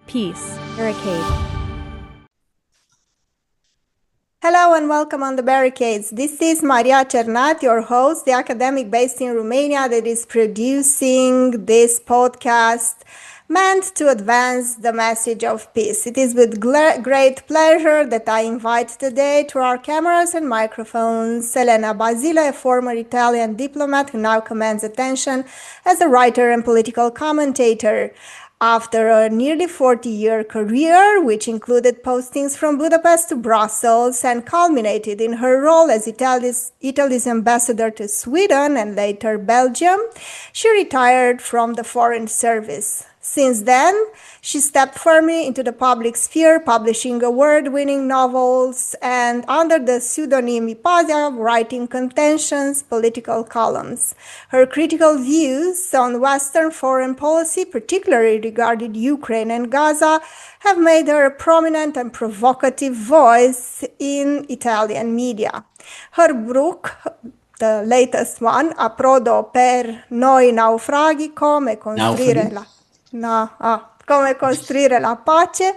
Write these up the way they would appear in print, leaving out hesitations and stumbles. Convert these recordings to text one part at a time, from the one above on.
Peace, Barricade. Hello and welcome on the Barricades. This is Maria Cernat, your host, the academic based in Romania that is producing this podcast meant to advance the message of peace. It is with great pleasure that I invite today to our cameras and microphones Elena Basile, a former Italian diplomat who now commands attention as a writer and political commentator. After a nearly 40-year career, which included postings from Budapest to Brussels and culminated in her role as Italy's ambassador to Sweden and later Belgium, she retired from the Foreign Service. Since then, she stepped firmly into the public sphere, publishing award-winning novels and, under the pseudonym Ipazia, writing contentious political columns. Her critical views on Western foreign policy, particularly regarding Ukraine and Gaza, have made her a prominent and provocative voice in Italian media. Her book, the latest one, Approdo per noi naufraghi, come costruire la pace,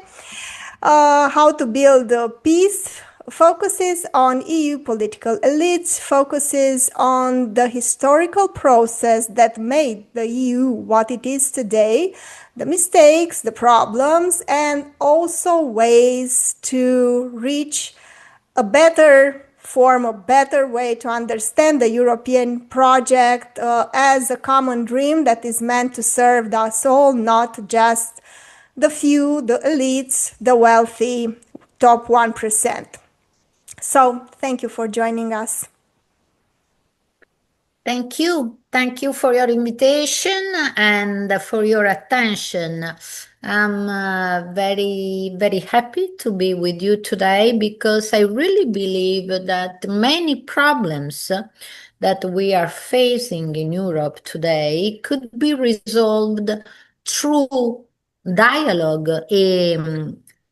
how to build peace, focuses on EU political elites, focuses on the historical process that made the EU what it is today, the mistakes, the problems, and also ways to reach a better form, a better way to understand the European project as a common dream that is meant to serve us all, not just the few, the elites, the wealthy, top 1%. So thank you for joining us. Thank you. Thank you for your invitation and for your attention. I'm very, very happy to be with you today because I really believe that many problems that we are facing in Europe today could be resolved through dialogue,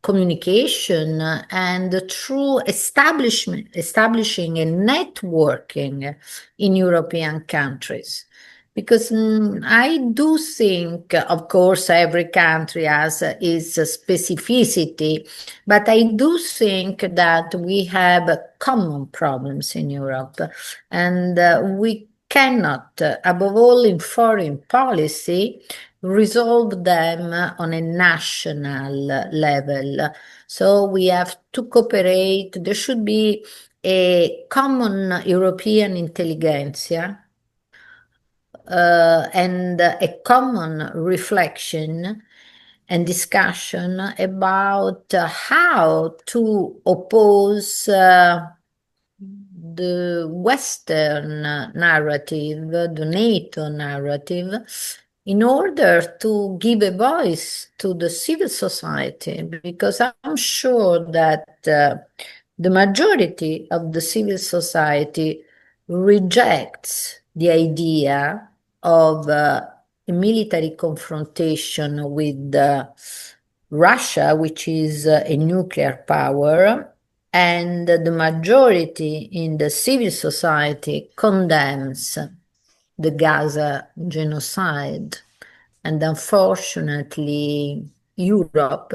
communication, and through establishing a networking in European countries. Because I do think, of course, every country has its specificity, but I do think that we have common problems in Europe, and we cannot, above all in foreign policy, resolve them on a national level. So we have to cooperate. There should be a common European intelligentsia and a common reflection and discussion about how to oppose the Western narrative, the NATO narrative, in order to give a voice to the civil society, because I'm sure that the majority of the civil society rejects the idea of a military confrontation with Russia, which is a nuclear power, and the majority in the civil society condemns the Gaza genocide. And unfortunately, Europe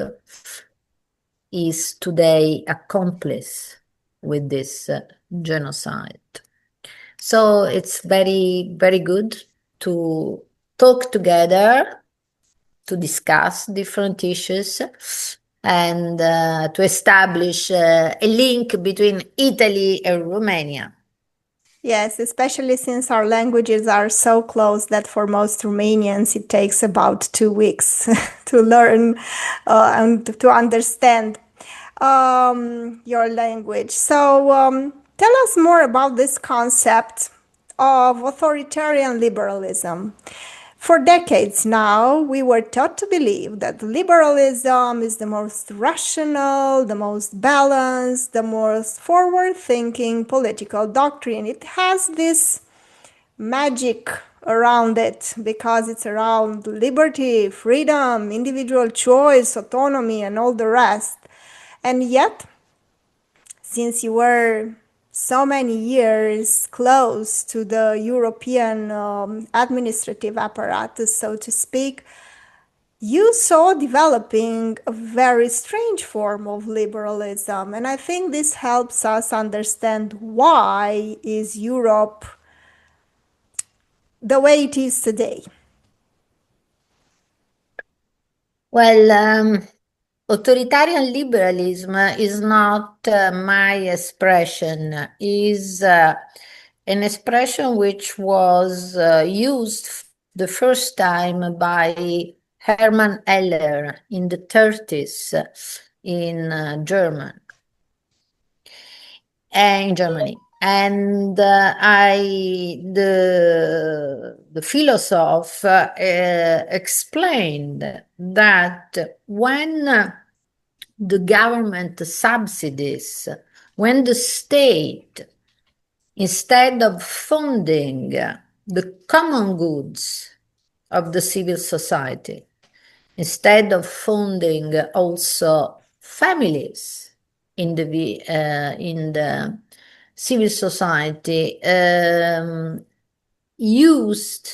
is today accomplice with this genocide. So it's very, very good to talk together, to discuss different issues, and to establish a link between Italy and Romania. Yes, especially since our languages are so close that for most Romanians it takes about 2 weeks to learn and to understand your language. So tell us more about this concept of authoritarian liberalism. For decades now, we were taught to believe that liberalism is the most rational, the most balanced, the most forward-thinking political doctrine. It has this magic around it because it's around liberty, freedom, individual choice, autonomy, and all the rest. And yet, since you were so many years close to the European administrative apparatus, so to speak, you saw developing a very strange form of liberalism, and I think this helps us understand why is Europe the way it is today. Well, authoritarian liberalism is not my expression, is an expression which was used the first time by Hermann Heller in the 30s in Germany. And the philosopher explained that when the government subsidies, when the state, instead of funding the common goods of the civil society, instead of funding also families in the civil society, used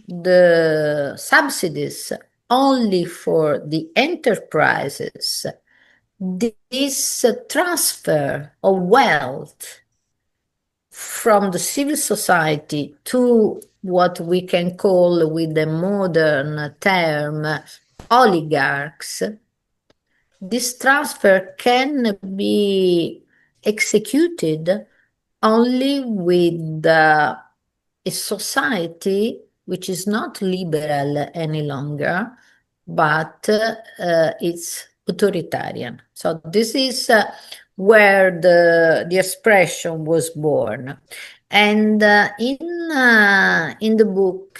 the subsidies only for the enterprises, this transfer of wealth from the civil society to what we can call with the modern term oligarchs, this transfer can be executed only with a society which is not liberal any longer, but it's authoritarian. So this is where the expression was born. And in the book,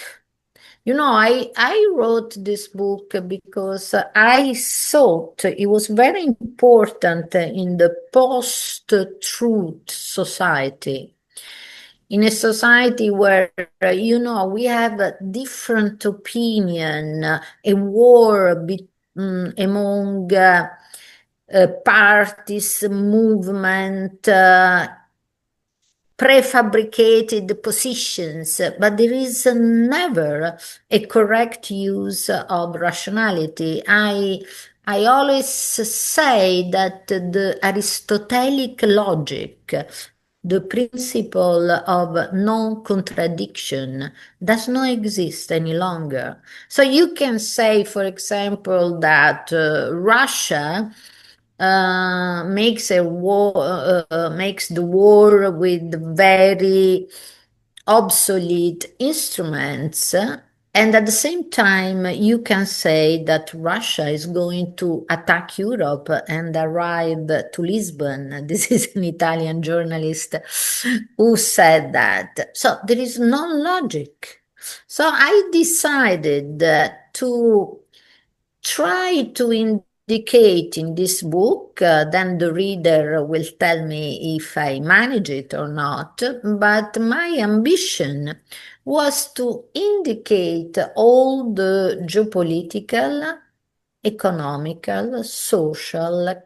I wrote this book because I thought it was very important in the post-truth society, in a society where we have a different opinion, a war among parties, movement, prefabricated positions, but there is never a correct use of rationality. I always say that the Aristotelic logic, the principle of non-contradiction, does not exist any longer. So you can say, for example, that Russia makes a war, makes the war with very obsolete instruments, and at the same time, you can say that Russia is going to attack Europe and arrive to Lisbon. This is an Italian journalist who said that. So there is no logic. So I decided to try to indicate in this book, then the reader will tell me if I manage it or not, but my ambition was to indicate all the geopolitical, economical, social,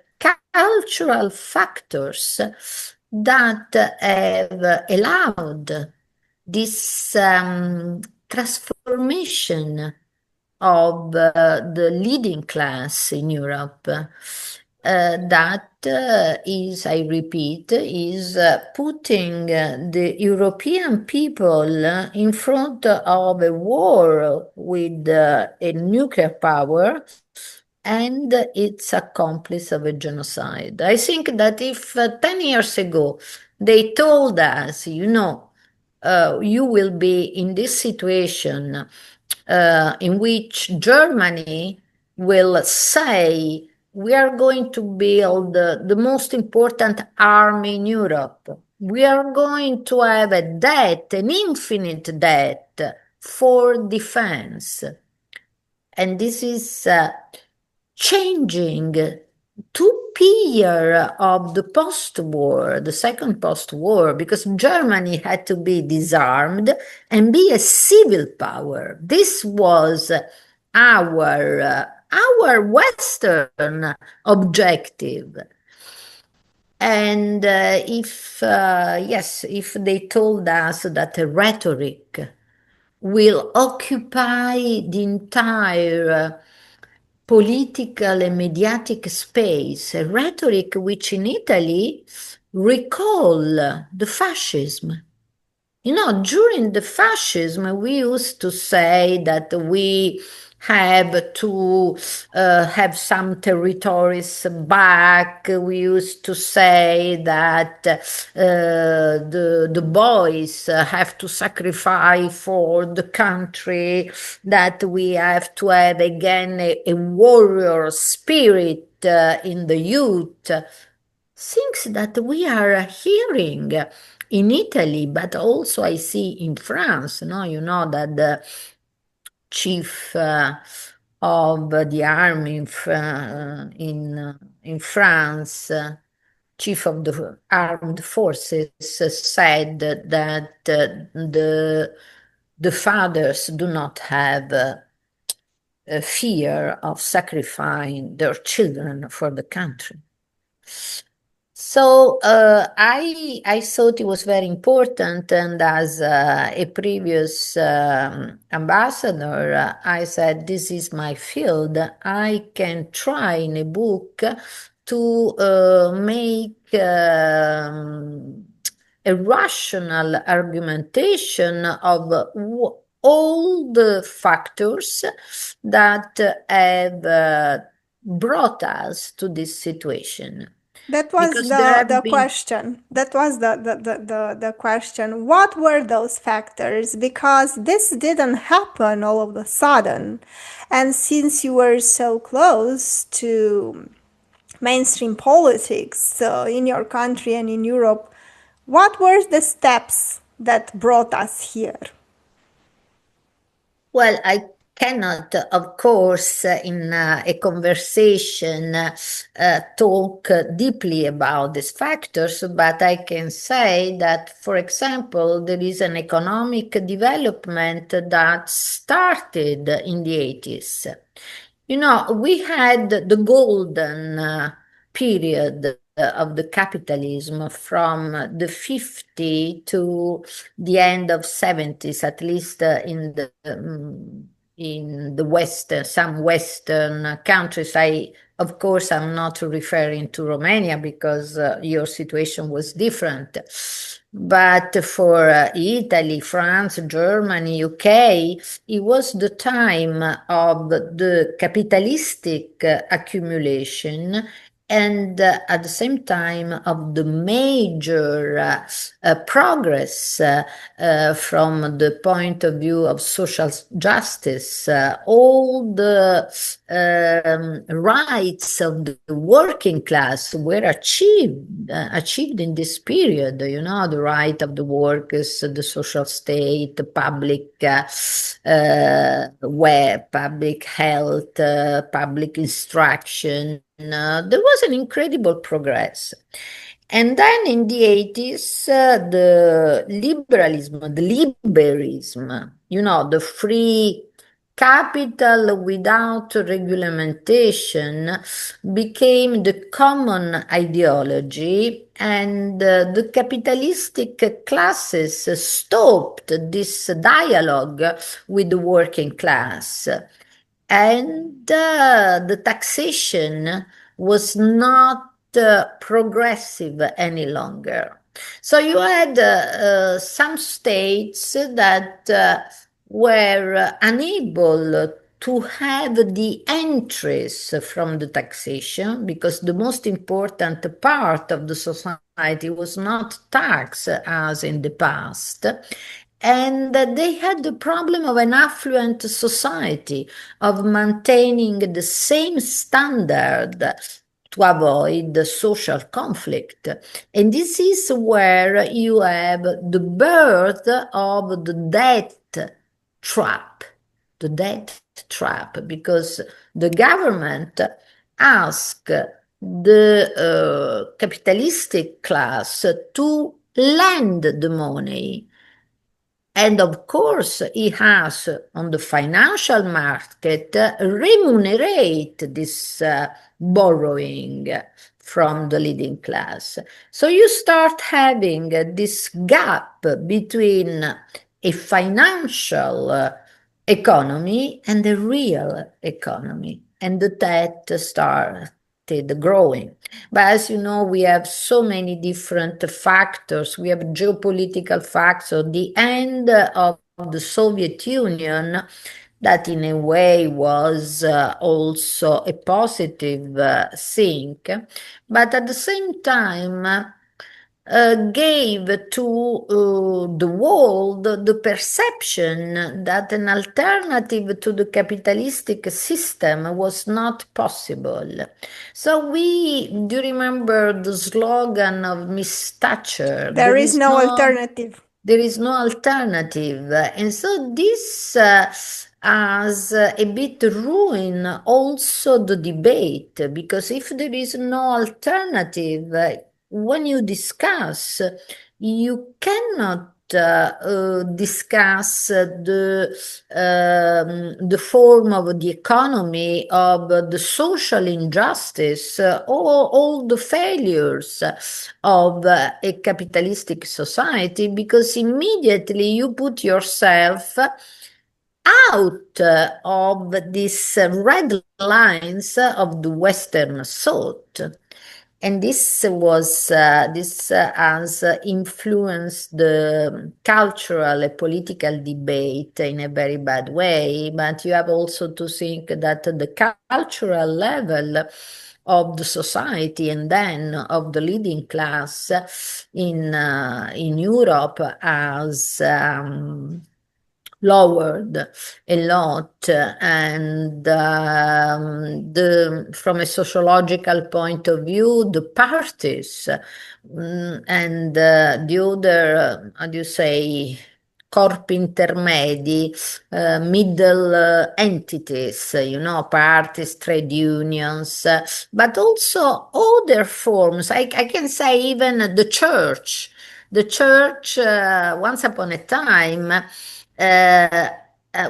cultural factors that have allowed this transformation of the leading class in Europe. That is, I repeat, is putting the European people in front of a war with a nuclear power and its accomplice of a genocide. I think that if 10 years ago they told us, you will be in this situation in which Germany will say, we are going to build the most important army in Europe. We are going to have a debt, an infinite debt for defense. And this is changing two pillars of the post-war, the second post-war, because Germany had to be disarmed and be a civil power. This was our Western objective. And if they told us that a rhetoric will occupy the entire political and mediatic space, a rhetoric which in Italy recall the fascism. During the fascism, we used to say that we have to have some territories back. We used to say that the boys have to sacrifice for the country, that we have to have again a warrior spirit in the youth. Things that we are hearing in Italy, but also I see in France. No, you know that the chief of the army in France, chief of the armed forces, said that the fathers do not have a fear of sacrificing their children for the country. So I thought it was very important, and as a previous ambassador, I said, this is my field. I can try in a book to make a rational argumentation of all the factors that have brought us to this situation. That was Because there the have been, question. That was the question. What were those factors? Because this didn't happen all of a sudden. And since you were so close to mainstream politics in your country and in Europe, what were the steps that brought us here? well, I cannot, of course, in a conversation talk deeply about these factors, but I can say that, for example, there is an economic development that started in the 80s. We had the golden period of the capitalism from the 50 to the end of 70s, at least in the Western, some Western countries. Of course, I'm not referring to Romania because your situation was different. But for Italy, France, Germany, UK, it was the time of the capitalistic accumulation, and at the same time of the major progress from the point of view of social justice. All the rights of the working class were achieved in this period. The right of the workers, the social state, public web, public health, public instruction. There was an incredible progress. And then in the 80s, the liberalism, the free capital without regulation became the common ideology, and the capitalistic classes stopped this dialogue with the working class. And the taxation was not progressive any longer. So you had some states that were unable to have the entries from the taxation, because the most important part of the society was not taxed as in the past. And they had the problem of an affluent society, of maintaining the same standard to avoid the social conflict. And this is where you have the birth of the debt trap, because the government asked the capitalistic class to lend the money. And of course, he has on the financial market remunerate this borrowing from the leading class. So you start having this gap between a financial economy and a real economy. and the debt started growing. But as you know, we have so many different factors. We have geopolitical factors. The end of the Soviet Union, that in a way was also a positive thing, but at the same time gave to the world the perception that an alternative to the capitalistic system was not possible. So do you remember the slogan of Miss Thatcher? There is no alternative. There is no alternative. And so this has a bit ruined also the debate, because if there is no alternative, when you discuss, you cannot discuss the form of the economy, of the social injustice, or all the failures of a capitalistic society, because immediately you put yourself out of these red lines of the Western thought. And this has influenced the cultural and political debate in a very bad way. But you have also to think that the cultural level of the society and then of the leading class in Europe has lowered a lot, and from a sociological point of view, the parties and the other, how do you say, corpi intermedi, middle entities, parties, trade unions, but also other forms. I can say even the church. The church, once upon a time,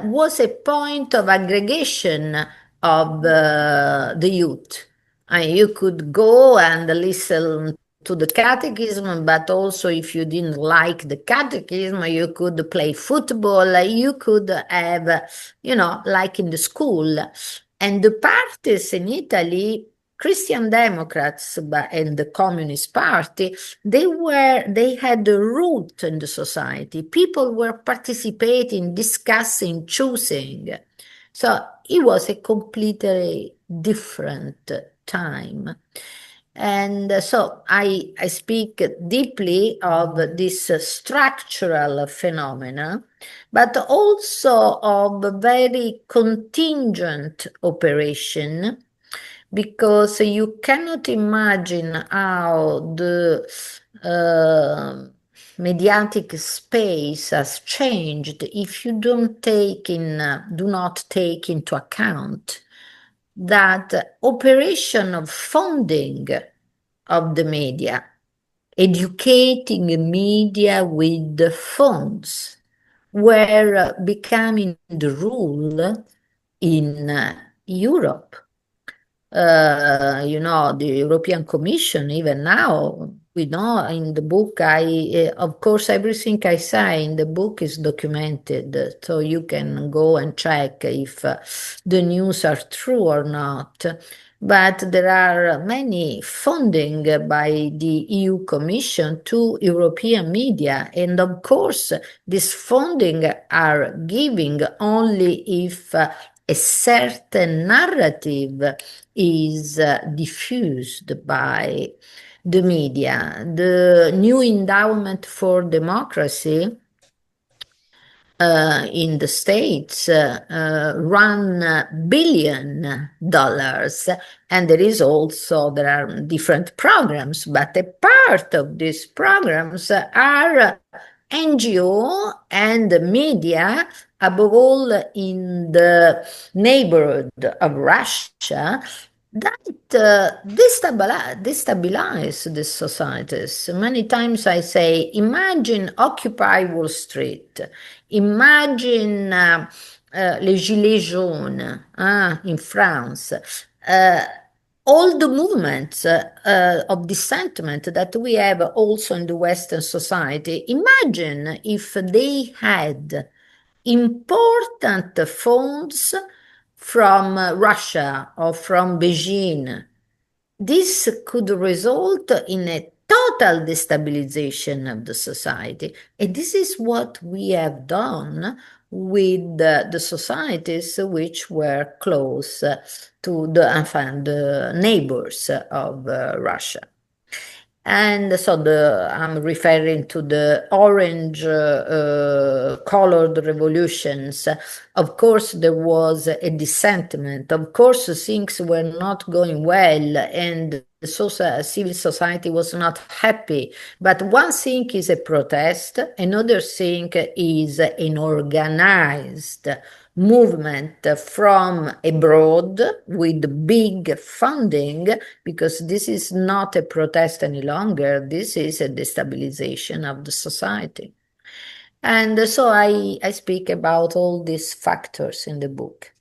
was a point of aggregation of the youth. You could go and listen to the catechism, but also if you didn't like the catechism, you could play football, you could have, like in the school. And the parties in Italy, Christian Democrats and the Communist Party, they had a root in the society. People were participating, discussing, choosing. So it was a completely different time. And so I speak deeply of this structural phenomena, but also of very contingent operation, because you cannot imagine how the mediatic space has changed if you do not take into account that operation of funding of the media, educating media with the funds, were becoming the rule in Europe. The European Commission, even now, we know in the book, of course, everything I say in the book is documented, so you can go and check if the news are true or not. But there are many funding by the EU Commission to European media. And of course, this funding are giving only if a certain narrative is diffused by the media. The new endowment for democracy in the States run $1 billion, and there are different programs, but a part of these programs are NGO and media, above all in the neighborhood of Russia, that destabilize the societies. Many times I say, imagine Occupy Wall Street, imagine les Gilets jaunes in France, all the movements of dissentiment that we have also in the Western society. Imagine if they had important funds from Russia or from Beijing, this could result in a total destabilization of the society. And this is what we have done with the societies which were close to the neighbors of Russia. And so I'm referring to the orange colored revolutions. Of course, there was a dissentiment. Of course, things were not going well, and the civil society was not happy. But one thing is a protest, another thing is an organized movement from abroad with big funding, because this is not a protest any longer. This is a destabilization of the society. And so I speak about all these factors in the book.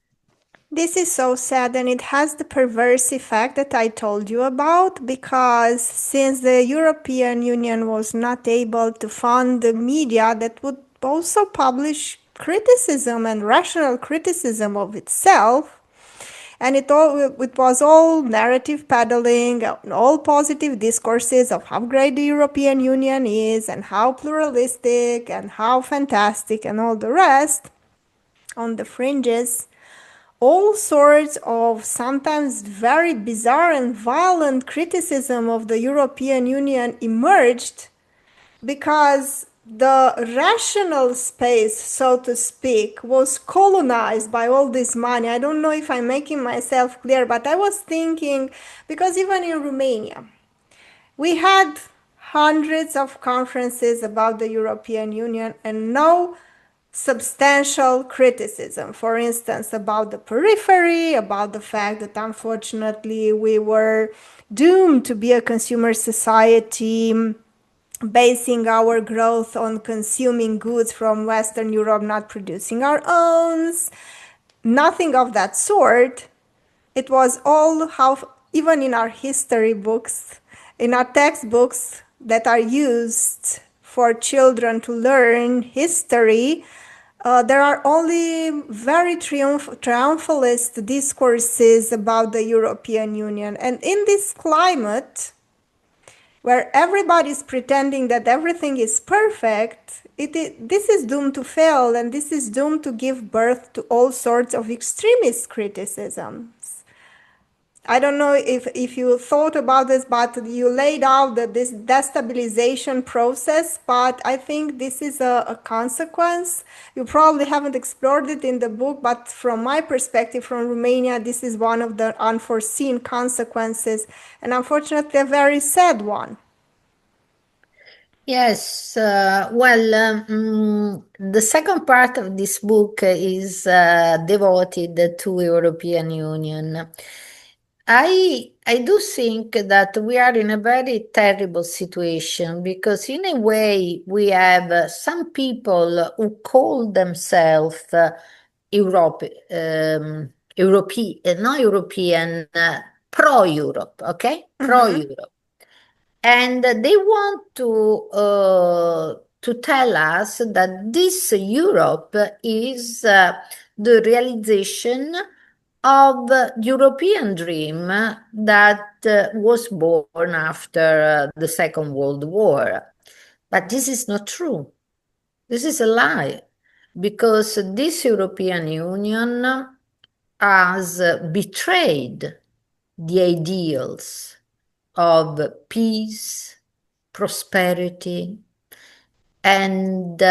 This is so sad, and it has the perverse effect that I told you about, because since the European Union was not able to fund the media that would also publish criticism and rational criticism of itself, and it was all narrative peddling, all positive discourses of how great the European Union is and how pluralistic and how fantastic and all the rest on the fringes. All sorts of sometimes very bizarre and violent criticism of the European Union emerged because the rational space, so to speak, was colonized by all this money. I don't know if I'm making myself clear, but I was thinking, because even in Romania, we had hundreds of conferences about the European Union and no substantial criticism. For instance, about the periphery, about the fact that unfortunately we were doomed to be a consumer society, basing our growth on consuming goods from Western Europe, not producing our own. Nothing of that sort. It was all how, even in our history books, in our textbooks that are used for children to learn history, there are only very triumphalist discourses about the European Union. And in this climate, where everybody is pretending that everything is perfect, this is doomed to fail, and this is doomed to give birth to all sorts of extremist criticisms. I don't know if you thought about this, but you laid out this destabilization process, but I think this is a consequence. You probably haven't explored it in the book, but from my perspective, from Romania, this is one of the unforeseen consequences, and unfortunately a very sad one. Yes, the second part of this book is devoted to European Union. I do think that we are in a very terrible situation, because in a way we have some people who call themselves not European, pro-Europe, okay? Pro-Europe. And they want to tell us that this Europe is the realization of the European dream that was born after the Second World War. But this is not true. This is a lie, because this European Union has betrayed the ideals of peace, prosperity, and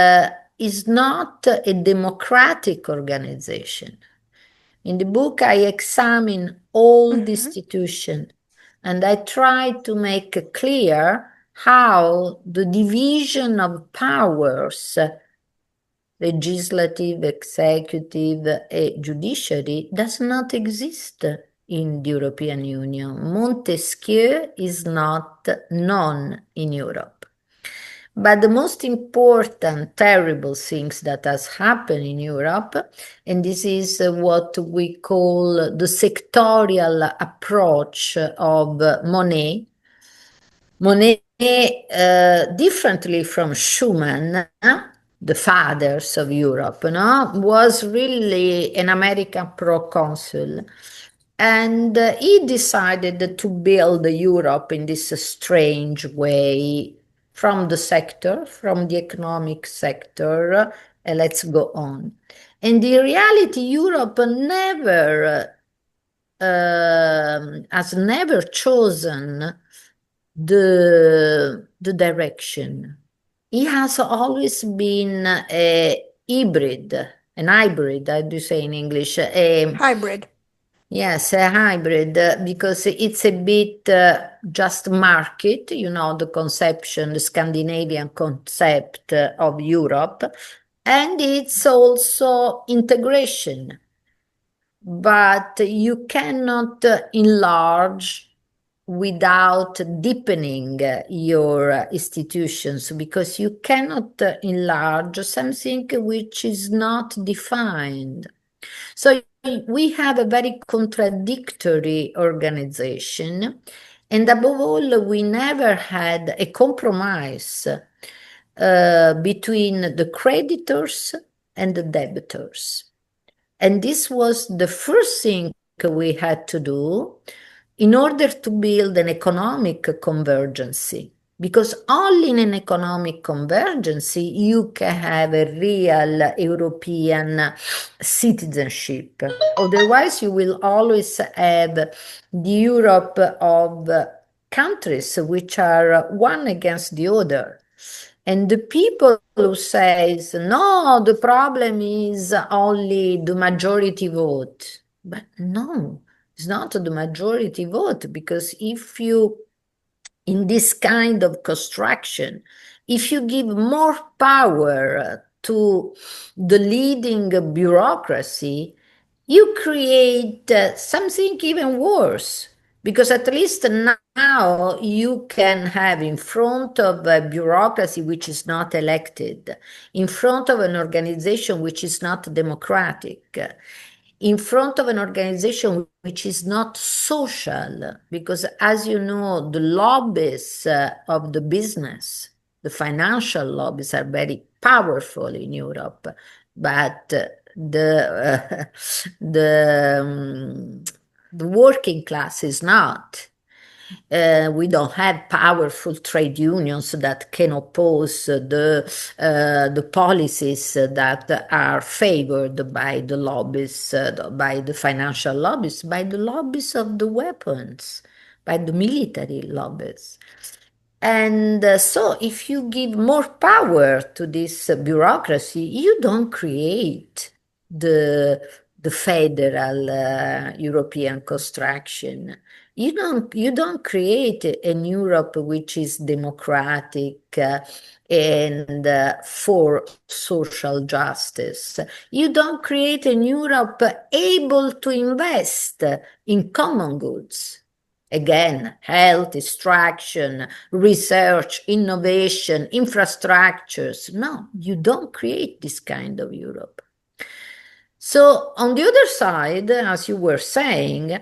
is not a democratic organization. In the book, I examine all the institutions, and I try to make clear how the division of powers, legislative, executive, and judiciary, does not exist in the European Union. Montesquieu is not known in Europe. But the most important terrible things that has happened in Europe, and this is what we call the sectorial approach of Monet. Monet, differently from Schumann, the fathers of Europe, no, was really an American proconsul. And he decided to build Europe in this strange way from the sector, from the economic sector, and let's go on. And in reality, Europe never has never chosen the direction. It has always been a hybrid, an hybrid, how do you say in English? Hybrid. Yes, a hybrid, because it's a bit just market, the conception, the Scandinavian concept of Europe, and it's also integration. But you cannot enlarge without deepening your institutions, because you cannot enlarge something which is not defined. So we have a very contradictory organization, and above all, we never had a compromise between the creditors and the debtors. And this was the first thing we had to do in order to build an economic convergency. Because only in an economic convergency you can have a real European citizenship. Otherwise, you will always have the Europe of countries which are one against the other. And the people who says, no, the problem is only the majority vote. But no, it's not the majority vote, because if you, in this kind of construction, if you give more power to the leading bureaucracy, you create something even worse, because at least now you can have in front of a bureaucracy which is not elected, in front of an organization which is not democratic, in front of an organization which is not social, because as you know, the lobbies of the business, the financial lobbies are very powerful in Europe, but the the working class is not. We don't have powerful trade unions that can oppose the policies that are favored by the lobbies, by the financial lobbies, by the lobbies of the weapons, by the military lobbies. And so, if you give more power to this bureaucracy, you don't create the federal European construction. You don't create an Europe which is democratic and for social justice. You don't create an Europe able to invest in common goods. Again, health, instruction, research, innovation, infrastructures. No, you don't create this kind of Europe. So, on the other side, as you were saying,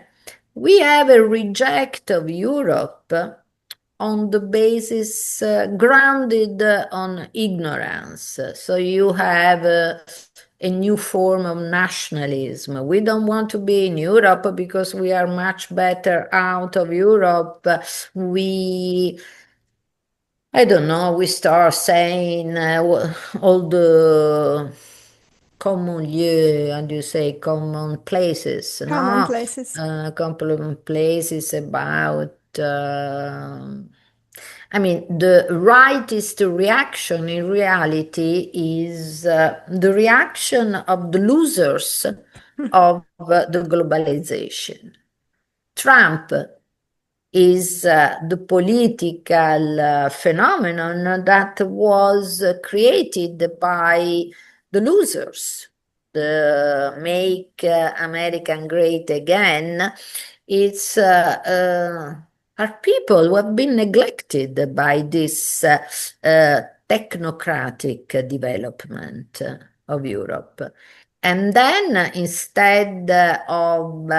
we have a reject of Europe on the basis grounded on ignorance. So, you have a new form of nationalism. We don't want to be in Europe because we are much better out of Europe. I don't know, we start saying all the common lieu, how do you say, common places, Common no? places. Common places about. I mean, the rightist reaction in reality is the reaction of the losers of the globalization. Trump is the political phenomenon that was created by the losers. The Make American Great Again. It's are people who have been neglected by this technocratic development of Europe. And then instead of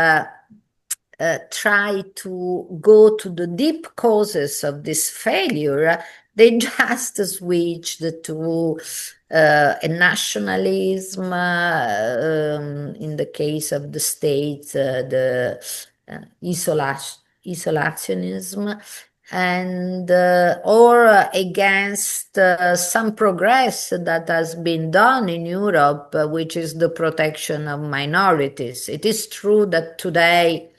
try to go to the deep causes of this failure, they just switched to a nationalism, in the case of the states, the isolationism, and or against some progress that has been done in Europe, which is the protection of minorities. It is true that today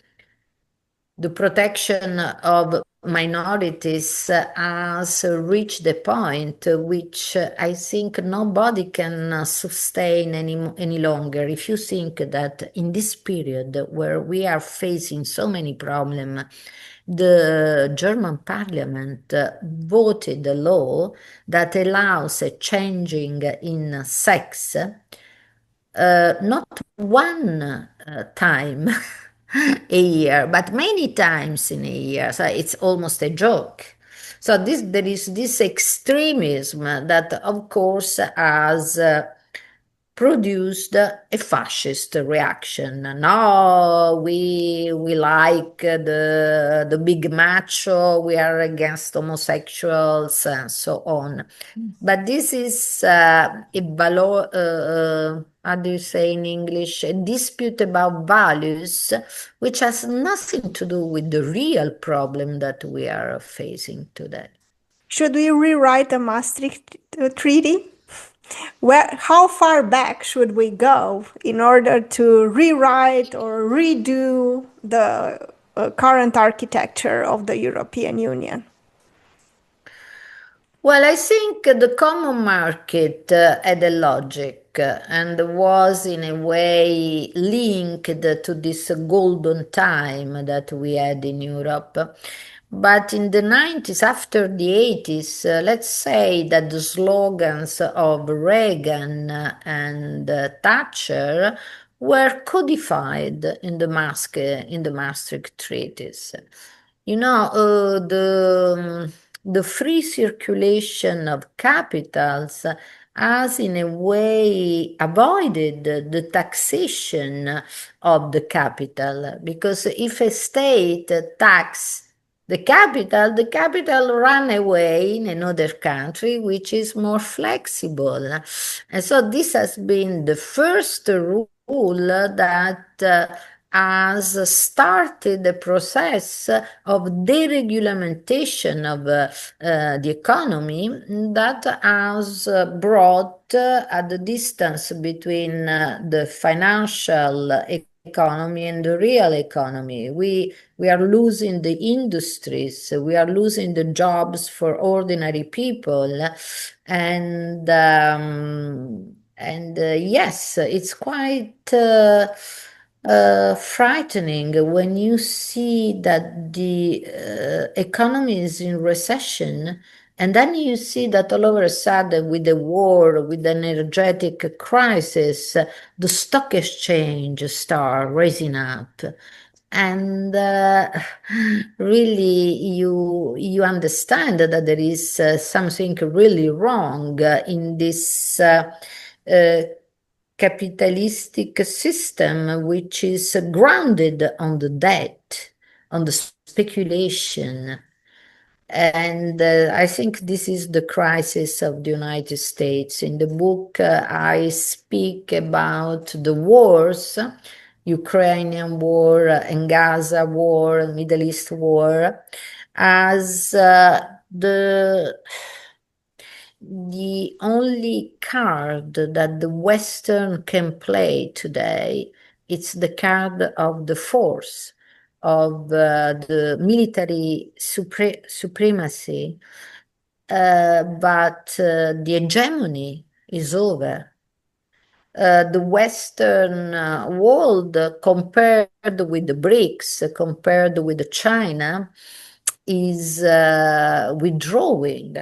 the protection of minorities has reached the point which I think nobody can sustain any longer. If you think that in this period where we are facing so many problems, the German parliament voted a law that allows a changing in sex, not one time a year, but many times in a year. So it's almost a joke. So there is this extremism that, of course, has produced a fascist reaction. No, we like the big macho. We are against homosexuals and so on. But this is how do you say in English, a dispute about values, which has nothing to do with the real problem that we are facing today. Should we rewrite the Maastricht Treaty? How far back should we go in order to rewrite or redo the current architecture of the European Union? Well, I think the common market had a logic and was in a way linked to this golden time that we had in Europe. But in the 90s, after the 80s, let's say that the slogans of Reagan and Thatcher were codified in the Maastricht treaties. You know, the free circulation of capitals has in a way avoided the taxation of the capital, because if a state tax the capital run away in another country which is more flexible. And so this has been the first rule that has started the process of deregulation of the economy that has brought a the distance between the financial economy and the real economy. We are losing the industries, we are losing the jobs for ordinary people, and yes, it's quite frightening when you see that the economy is in recession, and then you see that all of a sudden, with the war, with the energetic crisis, the stock exchange start raising up. And really, you understand that there is something really wrong in this capitalistic system, which is grounded on the debt, on the speculation. And I think this is the crisis of the United States. In the book, I speak about the wars, Ukrainian war and Gaza war, Middle East war, as the only card that the Western can play today. It's the card of the force, of the military supremacy, but the hegemony is over. The Western world, compared with the BRICS, compared with China, is withdrawing,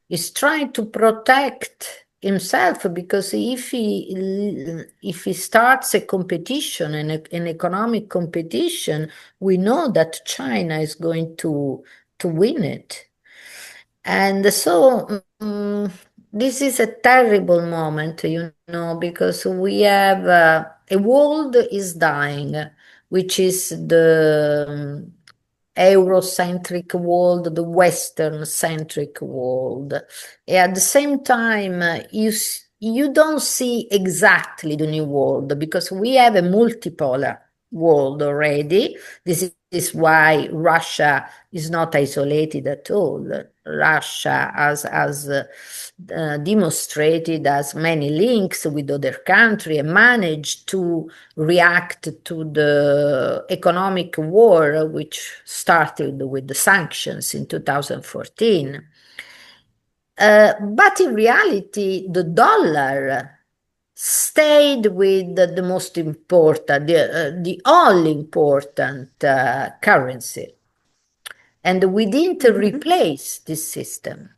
is trying to protect himself, because if he starts a competition, an economic competition, we know that China is going to win it. And so this is a terrible moment, because we have a world is dying. which is the Eurocentric world, the Western-centric world. At the same time, you don't see exactly the new world because we have a multipolar world already. This is why Russia is not isolated at all. Russia has demonstrated as many links with other countries and managed to react to the economic war, which started with the sanctions in 2014. But in reality, the dollar stayed with the most important, the only important currency. And we didn't replace this system.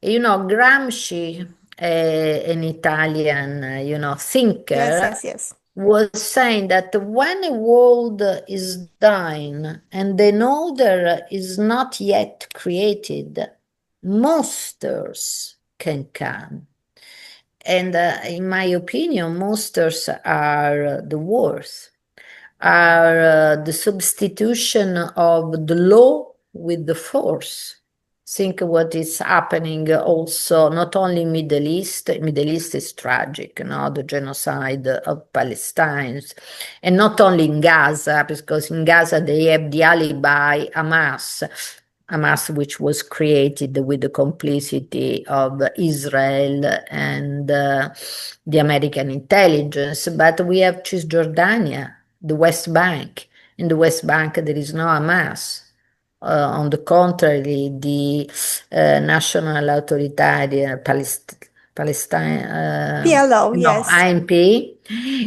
You know, Gramsci, an Italian, Yes, thinker, yes, yes. was saying that when a world is dying and another is not yet created, monsters can come. And in my opinion, monsters are the worst, are the substitution of the law with the force. Think what is happening also, not only in Middle East. Middle East is tragic, the genocide of Palestine, and not only in Gaza, because in Gaza they have the alibi Hamas, which was created with the complicity of Israel and the American intelligence. But we have Cisjordania, the West Bank. In the West Bank, there is no Hamas. On the contrary, the National Authoritarian Palestine, PLO, yes. ANP,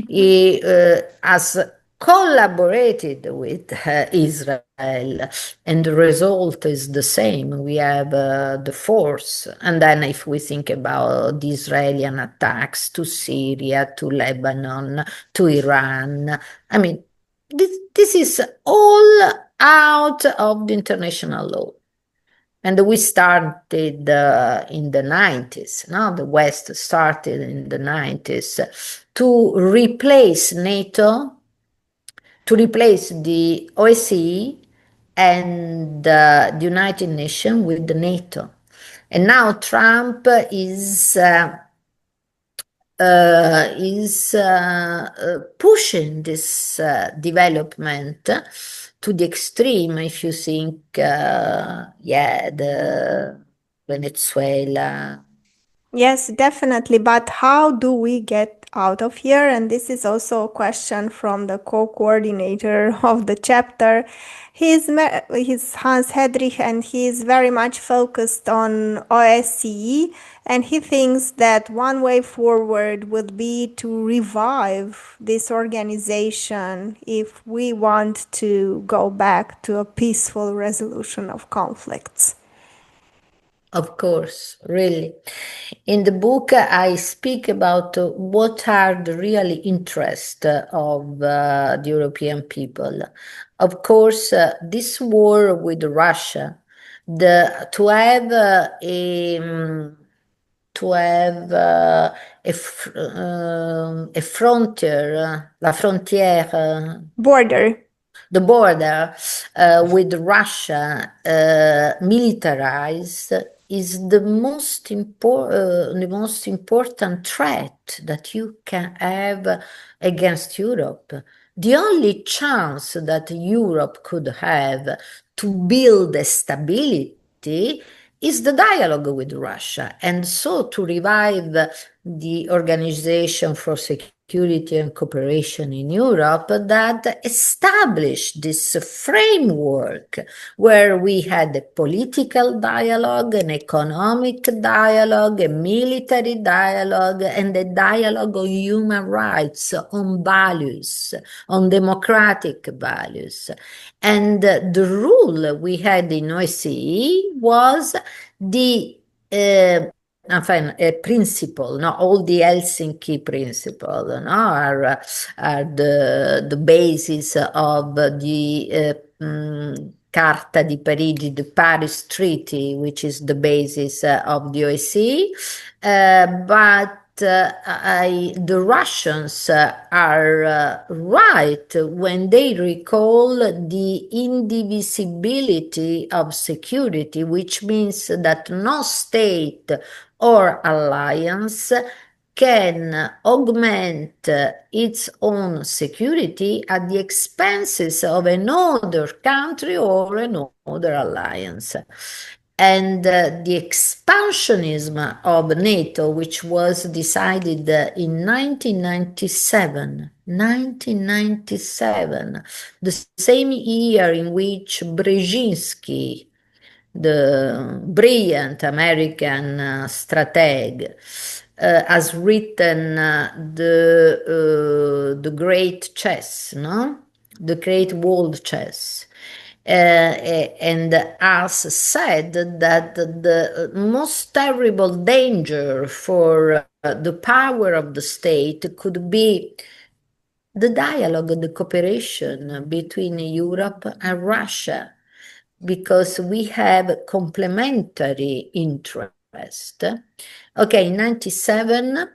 he has collaborated with Israel, and the result is the same. We have the force. And then if we think about the Israeli attacks to Syria, to Lebanon, to Iran, I mean, this is all out of the international law. And we started in the 90s. Now the West started in the 90s to replace NATO, to replace the OSCE and the United Nations with the NATO. And now Trump is pushing this development to the extreme. If you think, the Venezuela. Yes, definitely. But how do we get out of here? And this is also a question from the co-coordinator of the chapter. He's Hans Hedrich, and he is very much focused on OSCE. And he thinks that one way forward would be to revive this organization if we want to go back to a peaceful resolution of conflicts. Of course, really. In the book, I speak about what are the really interests of the European people. Of course, this war with Russia, to have a frontier, la frontière, Border. the border with Russia militarized is the most important threat that you can have against Europe. The only chance that Europe could have to build a stability is the dialogue with Russia, and so to revive the Organization for Security and Cooperation in Europe that established this framework where we had a political dialogue, an economic dialogue, a military dialogue, and a dialogue on human rights, on values, on democratic values. And the rule we had in OSCE was the a principle, no, all the Helsinki principles, no, are the basis of the Carta di Parigi, the Paris Treaty, which is the basis of the OSCE. But the Russians are right when they recall the indivisibility of security, which means that no state or alliance can augment its own security at the expenses of another country or another alliance. And the expansionism of NATO, which was decided in 1997, the same year in which Brzezinski, the brilliant American strateg, has written the great chess, no, the great world chess, and has said that the most terrible danger for the power of the state could be the dialogue, the cooperation between Europe and Russia, because we have complementary interest. Okay, in 97,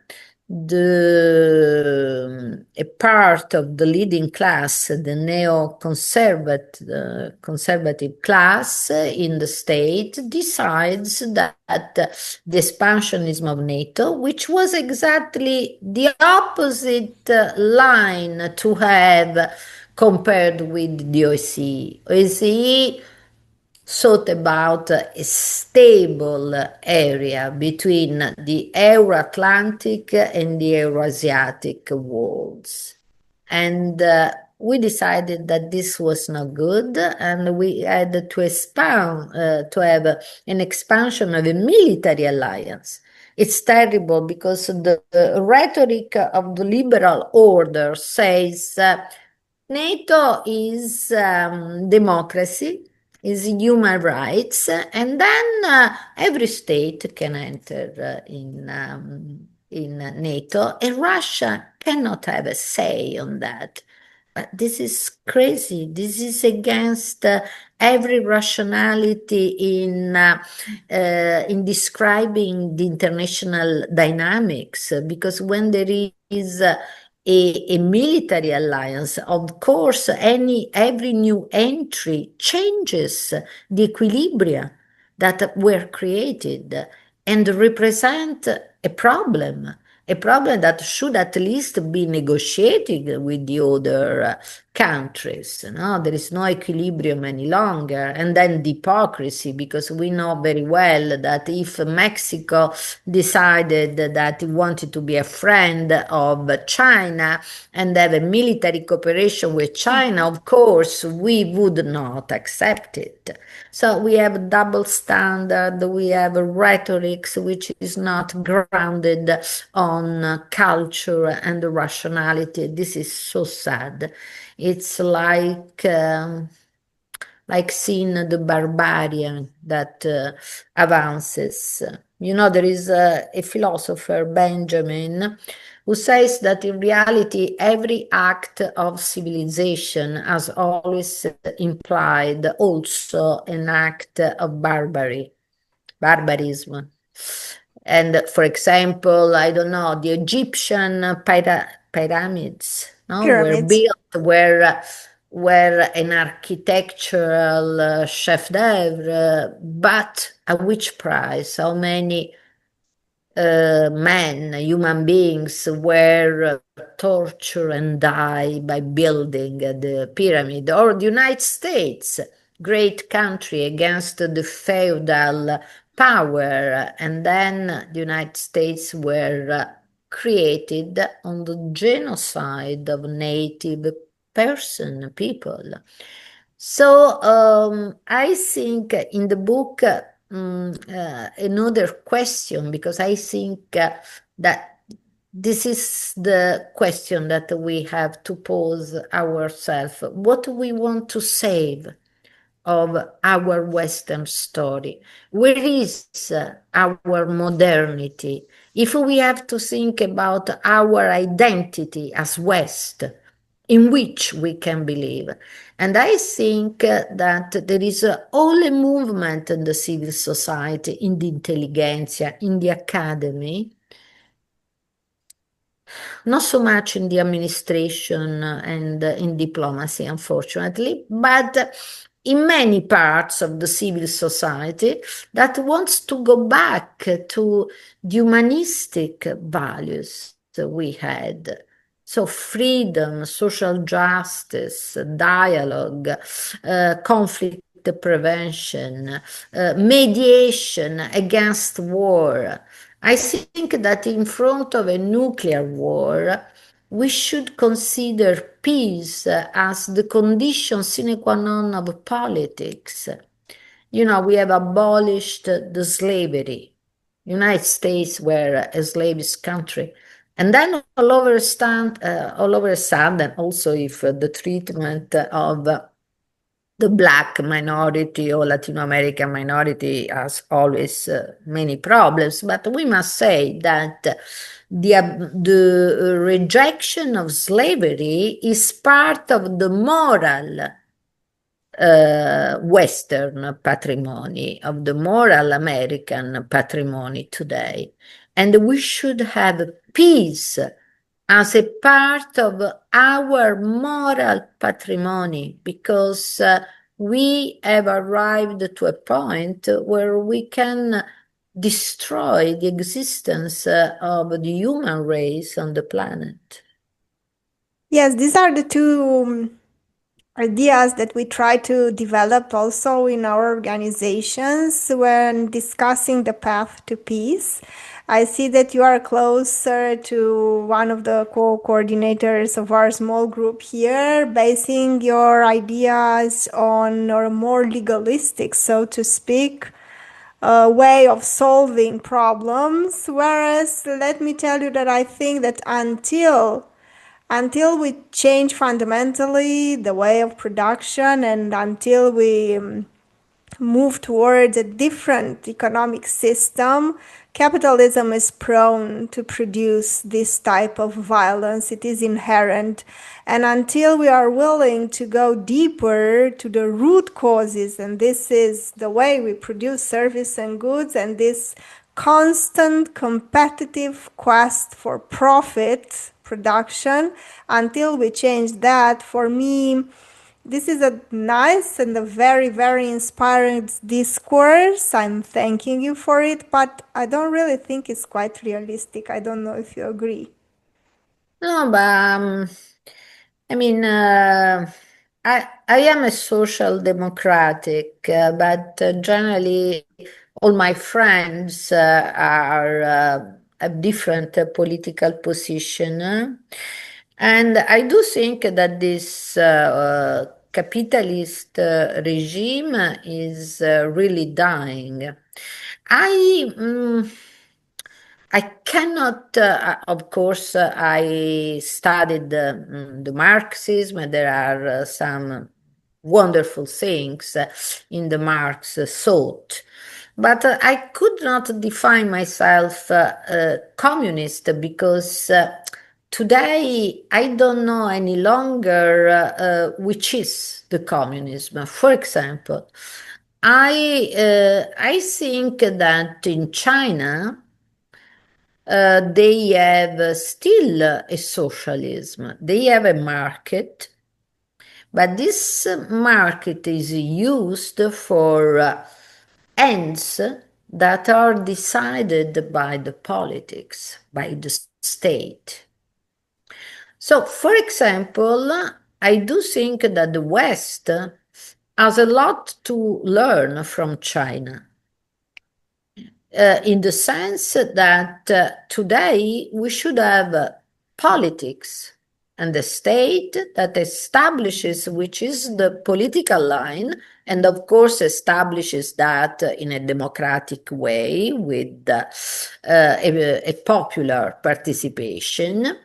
a part of the leading class, the neo-conservative conservative class in the state, decides that the expansionism of NATO, which was exactly the opposite line to have compared with the OSCE. OSCE thought about a stable area between the Euro-Atlantic and the Euro-Asiatic worlds. And we decided that this was not good, and we had to expand, to have an expansion of a military alliance. It's terrible because the rhetoric of the liberal order says NATO is democracy, is human rights, and then every state can enter in NATO, and Russia cannot have a say on that. But this is crazy. This is against every rationality in describing the international dynamics. Because when there is a military alliance, of course, every new entry changes the equilibria that were created and represent a problem that should at least be negotiated with the other countries. No, there is no equilibrium any longer. And then the hypocrisy, because we know very well that if Mexico decided that it wanted to be a friend of China and have a military cooperation with China, of course, we would not accept it. So we have double standard, we have rhetorics which is not grounded on culture and rationality. This is so sad. It's like seeing the barbarian that advances. You know, there is a philosopher, Benjamin, who says that in reality, every act of civilization has always implied also an act of barbarism. And for example, I don't know, the Egyptian pyramids, no, were Pyramids. built were an architectural chef d'oeuvre, but at which price? How many men, human beings, were tortured and died by building the pyramid? Or the United States, great country against the feudal power, and then the United States were created on the genocide of native people. So I think in the book another question, because I think that this is the question that we have to pose ourselves. What do we want to save of our Western story? Where is our modernity? If we have to think about our identity as West, in which we can believe. And I think that there is all a movement in the civil society, in the intelligentsia, in the academy, Not so much in the administration and in diplomacy, unfortunately, but in many parts of the civil society that wants to go back to the humanistic values we had. So, freedom, social justice, dialogue, conflict prevention, mediation against war. I think that in front of a nuclear war, we should consider peace as the condition sine qua non of politics. You know, we have abolished the slavery. United States were a slavist country. And then all over a sudden, also if the treatment of the Black minority or Latino American minority has always many problems, but we must say that the rejection of slavery is part of the moral Western patrimony, of the moral American patrimony today. And we should have peace as a part of our moral patrimony because we have arrived to a point where we can destroy the existence of the human race on the planet. Yes, these are the two ideas that we try to develop also in our organizations when discussing the path to peace. I see that you are closer to one of the co-coordinators of our small group here, basing your ideas on a more legalistic, so to speak, way of solving problems. Whereas, let me tell you that I think that until we change fundamentally the way of production and until we move towards a different economic system, capitalism is prone to produce this type of violence. It is inherent. And until we are willing to go deeper to the root causes, and this is the way we produce service and goods, and this constant competitive quest for profit production, until we change that, for me, this is a nice and a very, very inspiring discourse. I'm thanking you for it, but I don't really think it's quite realistic. I don't know if you agree. No, but I mean, I am a social democratic, but generally all my friends are have different political position, and I do think that this capitalist regime is really dying. I. I cannot, of course, I studied the Marxism, and there are some wonderful things in the Marx thought. But I could not define myself communist because today I don't know any longer which is the communism. For example, I think that in China, they have still a socialism. They have a market, but this market is used for ends that are decided by the politics, by the state. So, for example, I do think that the West has a lot to learn from China. In the sense that today we should have politics and the state that establishes which is the political line, and of course establishes that in a democratic way with a popular participation.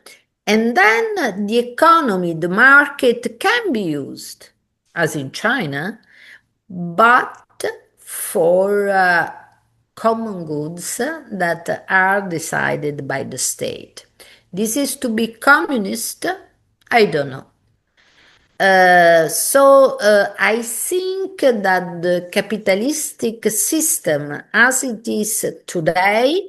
And then the economy, the market can be used, as in China, but for common goods that are decided by the state. This is to be communist? I don't know. I think that the capitalistic system as it is today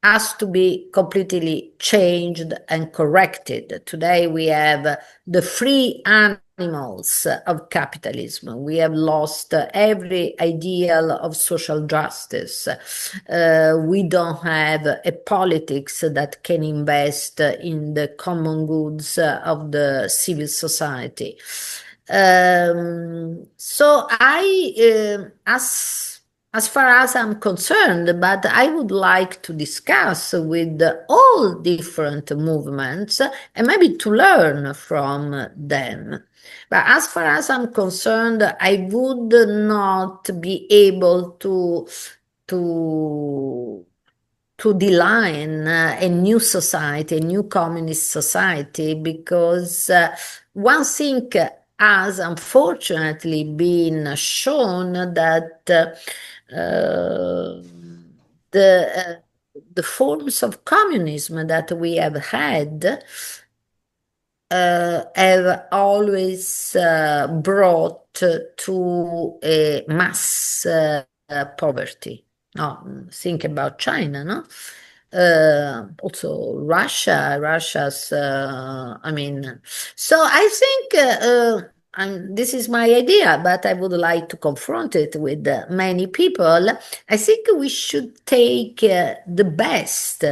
has to be completely changed and corrected. Today we have the free animals of capitalism. We have lost every ideal of social justice. We don't have a politics that can invest in the common goods of the civil society. So as far as I'm concerned, but I would like to discuss with all different movements and maybe to learn from them. But as far as I'm concerned, I would not be able to to design a new society, a new communist society, because one thing has unfortunately been shown that the forms of communism that we have had have always brought to a mass poverty. No, think about China, no? Also Russia's, I mean, so I think this is my idea, but I would like to confront it with many people. I think we should take the best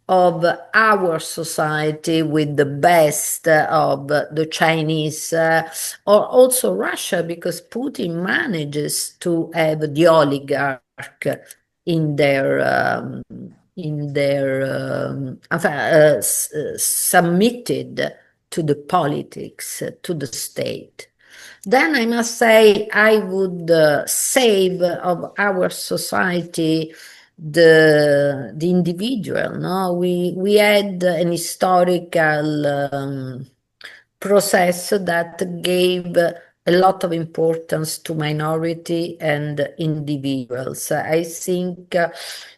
of our society with the best of the Chinese or also Russia, because Putin manages to have the oligarch in their submitted to the politics, to the state. Then I must say I would save of our society the individual. No, we had an historical process that gave a lot of importance to minority and individuals. I think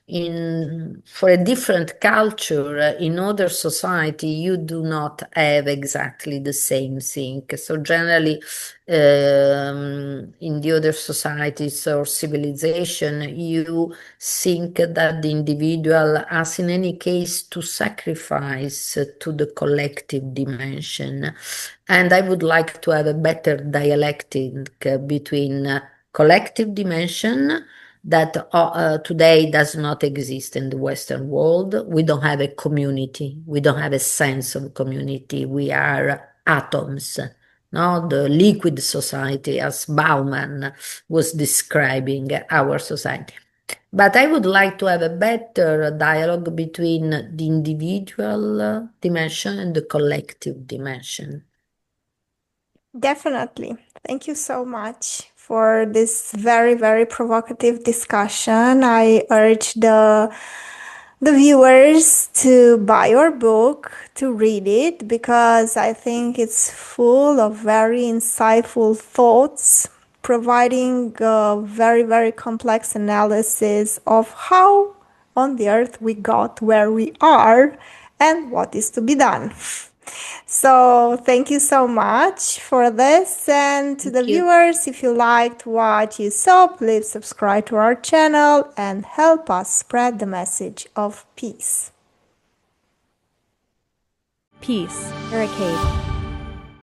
in for a different culture in other society you do not have exactly the same thing. So generally in the other societies or civilization you think that the individual has in any case to sacrifice to the collective dimension, and I would like to have a better dialectic between collective dimension that today does not exist in the Western world. We don't have a community. We don't have a sense of community. We are atoms. No, the liquid society, as Bauman was describing our society. But I would like to have a better dialogue between the individual dimension and the collective dimension. Definitely. Thank you so much for this very, very provocative discussion. I urge the viewers to buy your book, to read it, because I think it's full of very insightful thoughts, providing a very, very complex analysis of how on the earth we got where we are and what is to be done. So thank you so much for this, and to the viewers, if you liked what you saw, please subscribe to our channel and help us spread the message of peace. Peace, barricade.